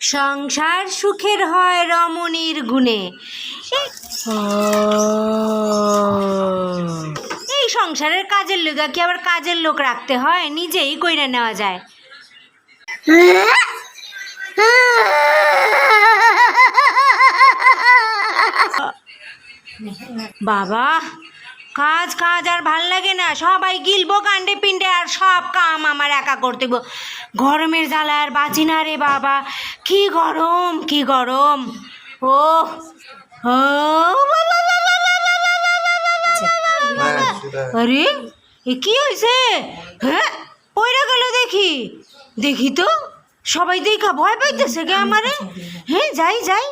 সংসার সুখের হয় রমণীর গুণে। এই সংসারের কাজের লোক কি আবার কাজের লোক রাখতে হয়, নিজেই কইরা নেওয়া যায়। বাবা, কাজ কাজ আর ভাল লাগে না, সবাই গিলবো কাণ্ডে পিণ্ডে আর সব কাম আমার একা করতে হইব। গরমের জ্বালা আর বাঁচি না রে বাবা, কি গরম কি গরম। ও ও আরে এ কি হয়েছে? হ্যাঁ পয়রা গেল, দেখি দেখি তো, সবাই দেখা ভয় পাইতেছে গে আমারে। হ্যাঁ যাই যাই।